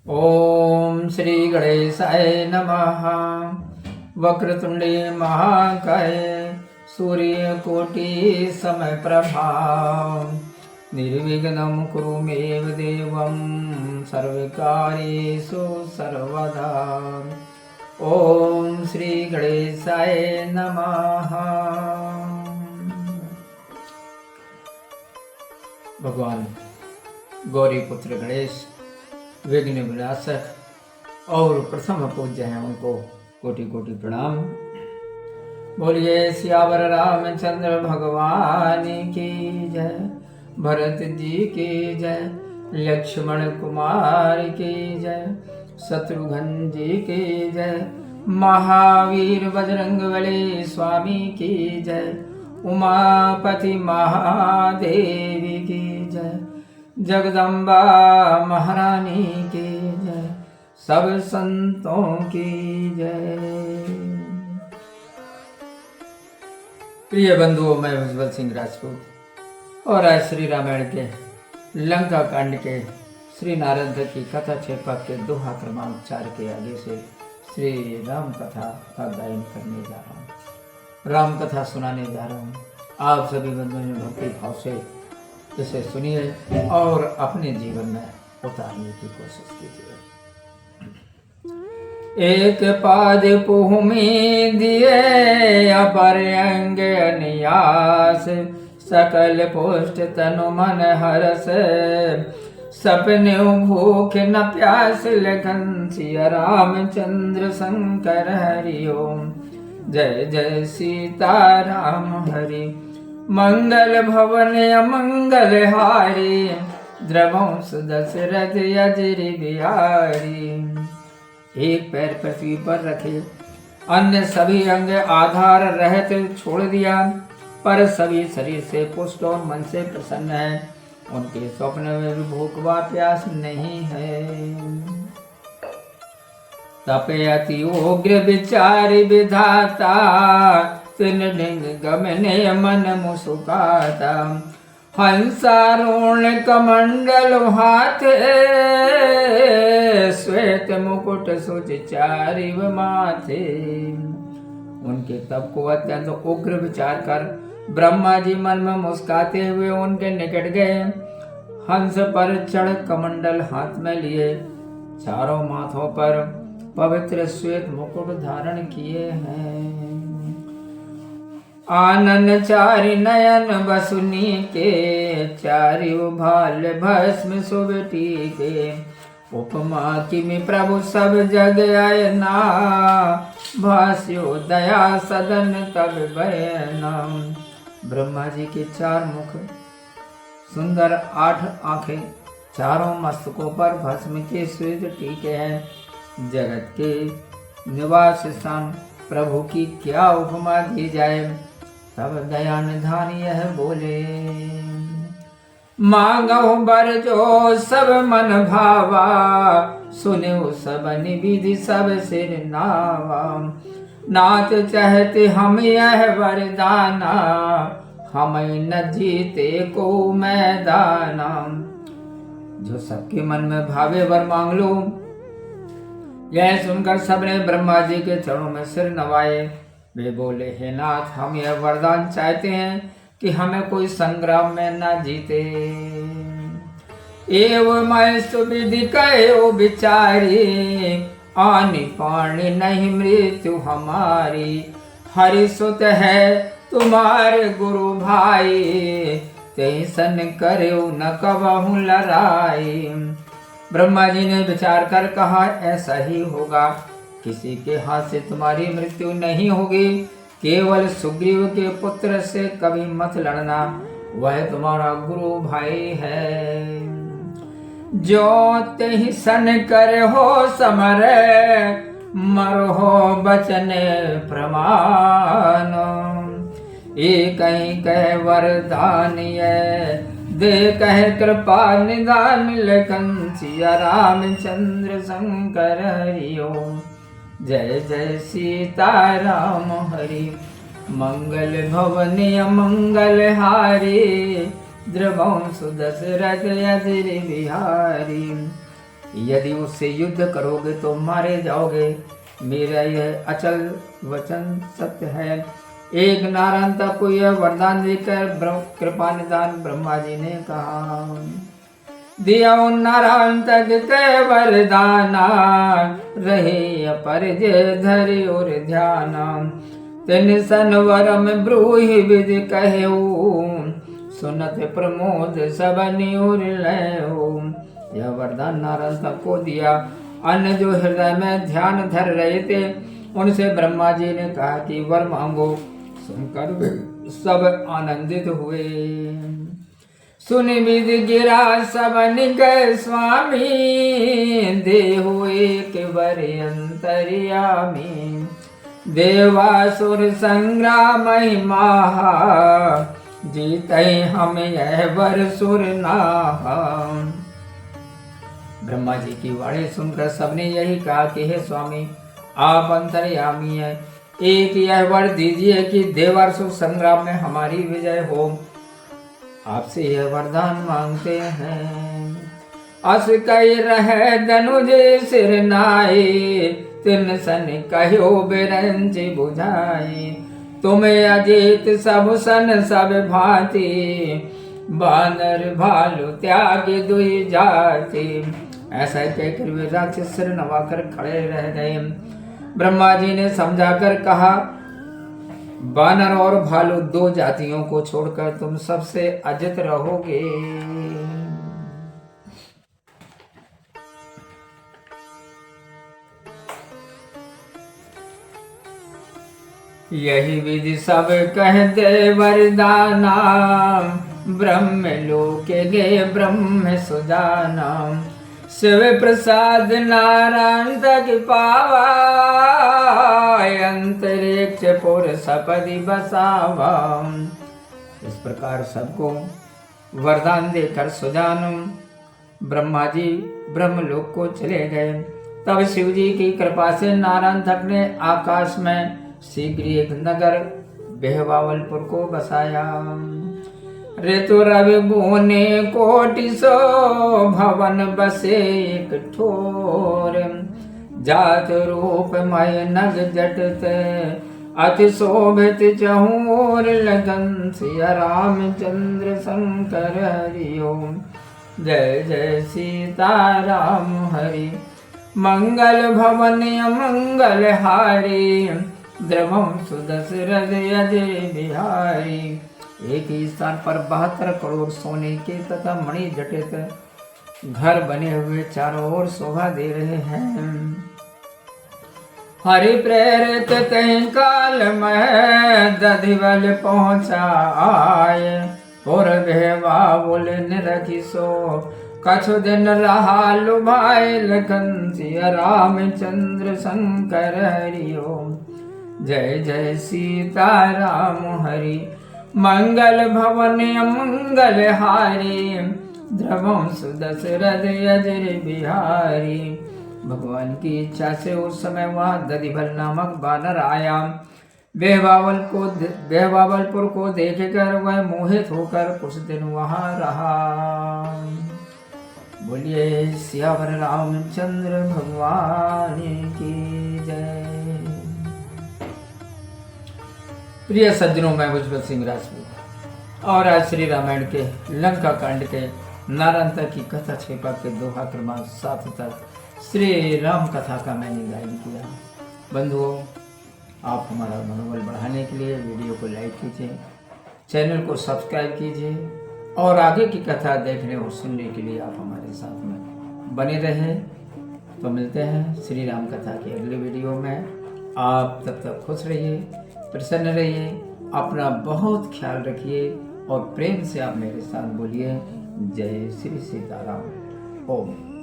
ओम श्री गणेशाय नमः। वक्रतुंडे महाकाय सूर्यकोटि समप्रभा निर्विघ्नं कुरु मे देवं सर्वकार्येषु सर्वदा। ओम श्री गणेशाय नमः। भगवान गौरी पुत्र गणेश विघ्न विनाशक और प्रथम पूज्य हैं, उनको कोटि कोटि प्रणाम। बोलिए सियावर रामचंद्र भगवान की जय, भरत जी की जय, लक्ष्मण कुमार की जय, शत्रुघ्न जी की जय, महावीर बजरंगबली स्वामी की जय, उमापति महादेवी की जय, जगदम्बा महारानी की जय, सब संतों की जय। प्रिय बंधुओं, मैं उज्ज्वल सिंह राजपूत और आज श्री रामायण के लंका कांड के श्री नारद की कथा छेपक के दोहा क्रमांक 4 के आगे से श्री राम कथा का गायन करने जा रहा हूँ, राम कथा सुनाने जा रहा हूँ। आप सभी बंधुओं ने भक्ति भाव से इसे सुनिए और अपने जीवन में उतारने की कोशिश कीजिए। एक पाद पुह में दिए अपर अंग अन्यास, सकल पुष्ट तनु मन हरस, सपने भूख न प्यास लगन सिया रामचंद्र शंकर हरि ओम। जय जय सीता राम हरि, मंगल भवन अमंगल हारी, द्रवंश दशरथ अजर बिहारी। एक पैर पृथ्वी पर रखे, अन्य सभी अंग आधार रहत छोड़ दिया, पर सभी शरीर से पुष्ट और मन से प्रसन्न है। उनके स्वप्न में भी भूख व प्यास नहीं है। तपे अति उग्र विचार विधाता, तिन डिंग गमने मन मुसुकाता, हंसारूण कमंडल हाथ, श्वेत मुकुट सुचारिव माथे। उनके तप को अत्यंत उग्र विचार कर ब्रह्मा जी मन में मुस्काते हुए उनके निकट गए। हंस पर चढ़ कमंडल हाथ में लिए, चारों माथों पर पवित्र श्वेत मुकुट धारण किए हैं। आनन चारि नयन बसुनी के, चारि भाल भस्म सुबटी के। उपमा किमि प्रभु सब जग आयना, भास्यो दया सदन तब बयना। ब्रह्मा जी के 4 मुख, सुंदर 8 आंखें, चारों मस्तकों पर भस्म के श्वेत टीके हैं। जगत के निवास स्थान प्रभु की क्या उपमा दी जाए। तब दया निधान यह बोले, मांगो बर जो सब मन भावा, सुनो सब निविधि सब सिर नावा। नाथ चाहते हम यह वरदाना, हम न जीते को मैदाना। जो सबके मन में भावे वर मांग लो। यह सुनकर सबने ब्रह्मा जी के चरणों में सिर नवाए। वे बोले, हे नाथ, हम यह वरदान चाहते हैं कि हमें कोई संग्राम में न जीते। एवं मैं सुविधि कहो विचारी, आनी पानी नहीं मृत्यु हमारी। हरि सुत है तुम्हारे गुरु भाई, तेसन करो न कबहु लड़ाई। ब्रह्मा जी ने विचार कर कहा, ऐसा ही होगा। किसी के हाथ से तुम्हारी मृत्यु नहीं होगी। केवल सुग्रीव के पुत्र से कभी मत लड़ना, वह तुम्हारा गुरु भाई है। जो तेहि सन कर हो समर, मरहो बचन प्रमाण। एक ही कह वरदान दे कह कृपा निदान, लखन सिया रामचंद्र शंकर हरि ओम। जय जय सीता राम हरि, मंगल भवन अमंगल हारी, द्रवंश दशरथ अजर बिहारी। यदि उससे युद्ध करोगे तो मारे जाओगे। मेरा यह अचल वचन सत्य है। एक नारायण तक को यह वरदान देकर कृपा निदान ब्रह्मा जी ने कहा। दिया उन नारायण तक के वरदाना, रहे अपरज धरि और ध्याना। तिन सनवरम ब्रूहि विधि कहऊ, सुनत प्रमोद सब न्यूर लयो। यह वरदान नारायण तक को दिया। अन्य जो हृदय में ध्यान धर रहे थे उनसे ब्रह्मा जी ने कहा कि वर मांगो। सुनकर सब आनंदित हुए। सुनि विधि गिरा सब निकय स्वामी, देहु एक वर अंतर्यामी। देवासुर संग्राम महा, जीते हम यह वर सुर नाहा। ब्रह्मा जी की वाणी सुनकर सबने यही कहा कि हे स्वामी, आप अंतर्यामी हैं, एक यह वर दीजिए कि देवासुर संग्राम में हमारी विजय हो। आपसे यह वरदान मांगते हैं। अस कई रहे धनुज सिर नाई, तिन सन कहो बिरंच बुझाई। तुम्हें अजित सब सन सब भांति, बानर भालू त्याग दुई जाति। ऐसा कहकर वे राक्षस सिर नवाकर खड़े रह गए। ब्रह्मा जी ने समझाकर कहा, बानर और भालू दो जातियों को छोड़कर तुम सबसे अजित रहोगे। यही विधि सब कह दे वरदाना, ब्रह्म लोक गे ब्रह्म सुजाना। शिव प्रसाद नारायण तक पावा, अंतरिक्ष पुर सपदि बसावा। इस प्रकार सबको वरदान देकर सुजान ब्रह्मा जी ब्रह्मलोक को चले गए। तब शिव जी की कृपा से नारायण तक ने आकाश में शीघ्र एक नगर बेहवावलपुर को बसाया। ऋतु रवि बोने कोटि सो, भवन बसे एक ठोर। जात रूप मय नग जटत, अति शोभित चहूर। लगन सिया रामचंद्र शंकर हरि ओम। जय जय सीता राम हरि। मंगल भवन अमंगल हारी, द्रवम सुदशरथ अजय बिहारी। एक ही स्थान पर 72 करोड़ सोने के तथा मणि जटित घर बने हुए चारों ओर शोभा दे रहे हैं। हरि प्रेरित तय काल में, दधिवल पहुँचा आए। और बाबुल निरखी सो, कछु दिन रहा लुभाए। लखन सिया रामचंद्र शंकर हरि ओम। जय जय सीता राम हरि। मंगल भवन अमंगल हारी, द्रवम सुदशरथ अजय बिहारी। भगवान की इच्छा से उस समय वहाँ दधिवल नामक बानर आया। बेहवावलपुर को देखकर वह मोहित होकर कुछ दिन वहाँ रहा। बोलिए सियावर रामचंद्र भगवान की जय। प्रिय सज्जनों, मैं भुजबल सिंह राजपूत और आज श्री रामायण के लंका कांड के नारायण तक की कथा छिपा के दोहा क्रमांक 7 तक श्री राम कथा का मैंने गायन किया। बंधुओं, आप हमारा मनोबल बढ़ाने के लिए वीडियो को लाइक कीजिए, चैनल को सब्सक्राइब कीजिए और आगे की कथा देखने और सुनने के लिए आप हमारे साथ में बने रहें। तो मिलते हैं श्री राम कथा की अगले वीडियो में। आप तब तक खुश रहिए, प्रसन्न रहिए, अपना बहुत ख्याल रखिए और प्रेम से आप मेरे साथ बोलिए जय श्री सीताराम। ओम।